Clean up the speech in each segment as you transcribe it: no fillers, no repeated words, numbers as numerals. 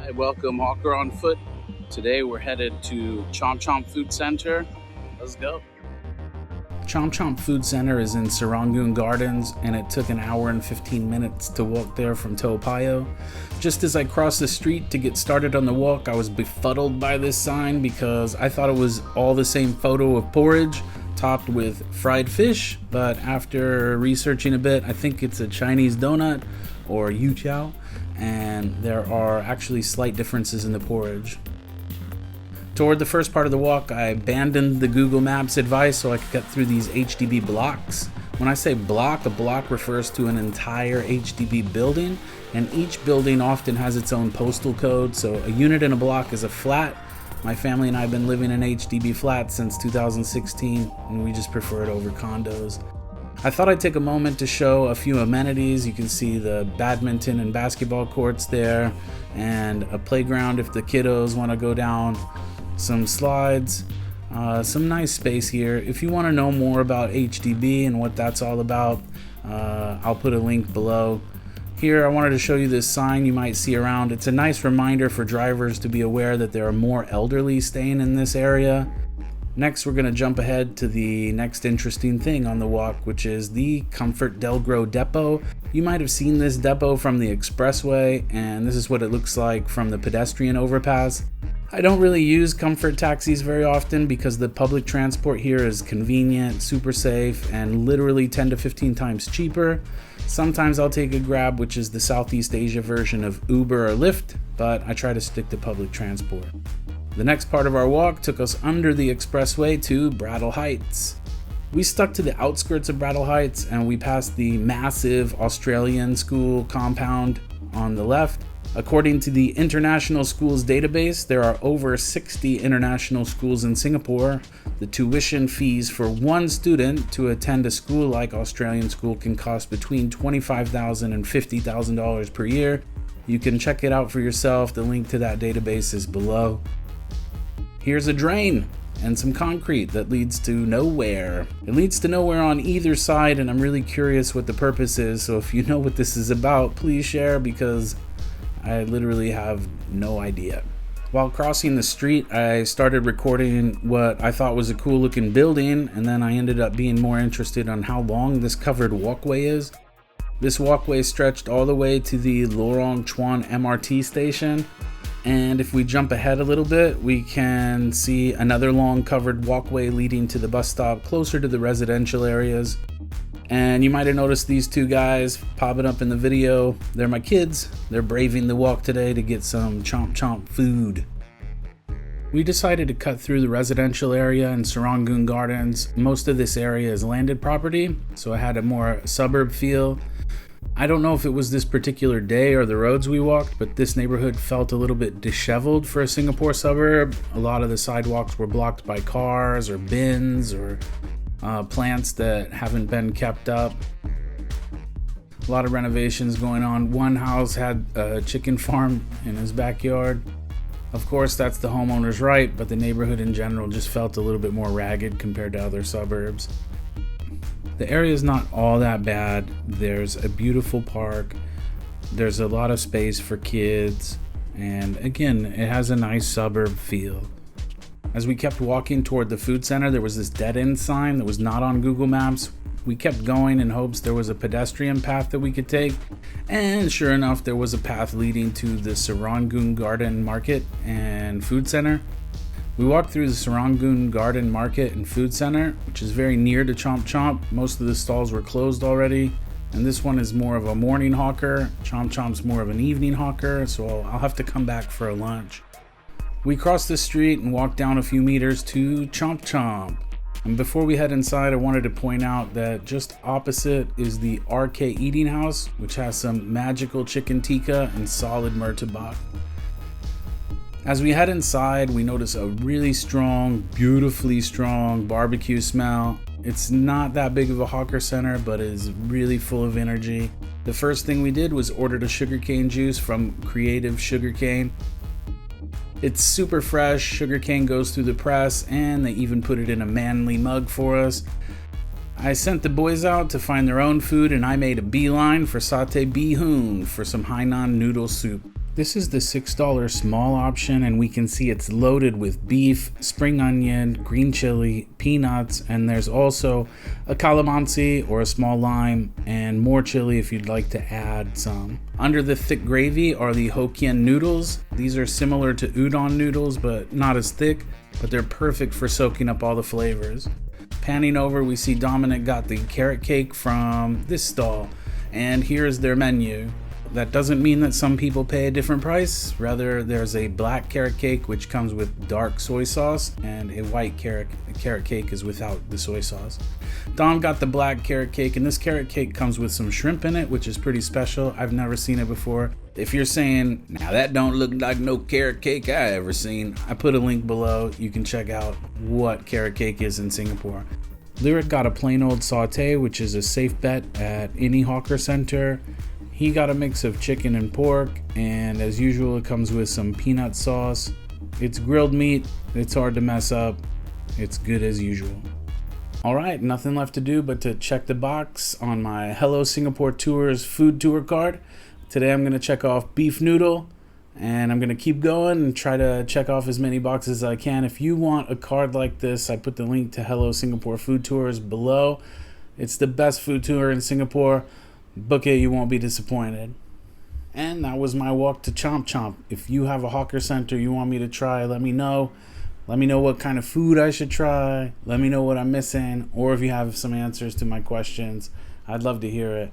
Hi, welcome Hawker on Foot. Today we're headed to Chomp Chomp Food Centre. Let's go. Chomp Chomp Food Centre is in Serangoon Gardens, and it took an hour and 15 minutes to walk there from Toa Payoh. Just as I crossed the street to get started on the walk, I was befuddled by this sign because I thought it was all the same photo of porridge topped with fried fish, but after researching a bit, I think it's a Chinese donut or yuqiao, and there are actually slight differences in the porridge. Toward the first part of the walk, I abandoned the Google Maps advice so I could get through these HDB blocks. When I say block, a block refers to an entire HDB building, and each building often has its own postal code, so a unit in a block is a flat. My family and I have been living in HDB flats since 2016, and we just prefer it over condos. I thought I'd take a moment to show a few amenities. You can see the badminton and basketball courts there, and a playground if the kiddos want to go down some slides. Some nice space here. If you want to know more about HDB and what that's all about, I'll put a link below. Here I wanted to show you this sign you might see around. It's a nice reminder for drivers to be aware that there are more elderly staying in this area. Next, we're going to jump ahead to the next interesting thing on the walk, which is the Comfort Delgro Depot. You might have seen this depot from the expressway, and this is what it looks like from the pedestrian overpass. I don't really use Comfort taxis very often because the public transport here is convenient, super safe, and literally 10 to 15 times cheaper. Sometimes I'll take a Grab, which is the Southeast Asia version of Uber or Lyft, but I try to stick to public transport. The next part of our walk took us under the expressway to Brattle Heights. We stuck to the outskirts of Brattle Heights, and we passed the massive Australian school compound on the left. According to the International Schools Database, there are over 60 international schools in Singapore. The tuition fees for one student to attend a school like Australian school can cost between $25,000 and $50,000 per year. You can check it out for yourself. The link to that database is below. Here's a drain and some concrete that leads to nowhere. It leads to nowhere on either side, and I'm really curious what the purpose is. So if you know what this is about, please share, because I literally have no idea. While crossing the street, I started recording what I thought was a cool looking building, and then I ended up being more interested on how long this covered walkway is. This walkway stretched all the way to the Lorong Chuan MRT station, and if we jump ahead a little bit, we can see another long covered walkway leading to the bus stop closer to the residential areas. And you might have noticed these two guys popping up in the video. They're my kids. They're braving the walk today to get some Chomp Chomp food. We decided to cut through the residential area in Serangoon Gardens. Most of this area is landed property, so it had a more suburb feel. I don't know if it was this particular day or the roads we walked, but this neighborhood felt a little bit disheveled for a Singapore suburb. A lot of the sidewalks were blocked by cars or bins or plants that haven't been kept up. A lot of renovations going on. One house had a chicken farm in his backyard. Of course, that's the homeowner's right, but the neighborhood in general just felt a little bit more ragged compared to other suburbs. The area is not all that bad. There's a beautiful park. There's a lot of space for kids. And again, it has a nice suburb feel. As we kept walking toward the food center, there was this dead-end sign that was not on Google Maps. We kept going in hopes there was a pedestrian path that we could take, and sure enough, there was a path leading to the Serangoon Garden Market and Food Center. We walked through the Serangoon Garden Market and Food Center, which is very near to Chomp Chomp. Most of the stalls were closed already, and this one is more of a morning hawker. Chomp Chomp's more of an evening hawker, so I'll have to come back for a lunch. We crossed the street and walked down a few meters to Chomp Chomp. And before we head inside, I wanted to point out that just opposite is the RK Eating House, which has some magical chicken tikka and solid murtabak. As we head inside, we notice a really strong, beautifully strong barbecue smell. It's not that big of a hawker center, but it is really full of energy. The first thing we did was order a sugarcane juice from Creative Sugarcane. It's super fresh. Sugarcane goes through the press, and they even put it in a manly mug for us. I sent the boys out to find their own food, and I made a beeline for satay bee hoon for some Hainan noodle soup. This is the $6 small option, and we can see it's loaded with beef, spring onion, green chili, peanuts, and there's also a calamansi or a small lime and more chili if you'd like to add some. Under the thick gravy are the Hokkien noodles. These are similar to udon noodles but not as thick, but they're perfect for soaking up all the flavors. Panning over, we see Dominic got the carrot cake from this stall, and here's their menu. That doesn't mean that some people pay a different price. Rather, there's a black carrot cake which comes with dark soy sauce, and a white carrot cake is without the soy sauce. Dom got the black carrot cake, and this carrot cake comes with some shrimp in it, which is pretty special. I've never seen it before. If you're saying, now that don't look like no carrot cake I ever seen, I put a link below. You can check out what carrot cake is in Singapore. Lyric got a plain old saute, which is a safe bet at any hawker center. He got a mix of chicken and pork, and as usual it comes with some peanut sauce. It's grilled meat, it's hard to mess up, it's good as usual. Alright, nothing left to do but to check the box on my Hello Singapore Tours food tour card. Today I'm going to check off beef noodle, and I'm going to keep going and try to check off as many boxes as I can. If you want a card like this, I put the link to Hello Singapore Food Tours below. It's the best food tour in Singapore. Book it, you won't be disappointed. And that was my walk to Chomp Chomp. If you have a hawker center you want me to try, let me know. Let me know what kind of food I should try. Let me know what I'm missing. Or if you have some answers to my questions, I'd love to hear it.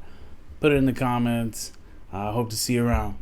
Put it in the comments. I hope to see you around.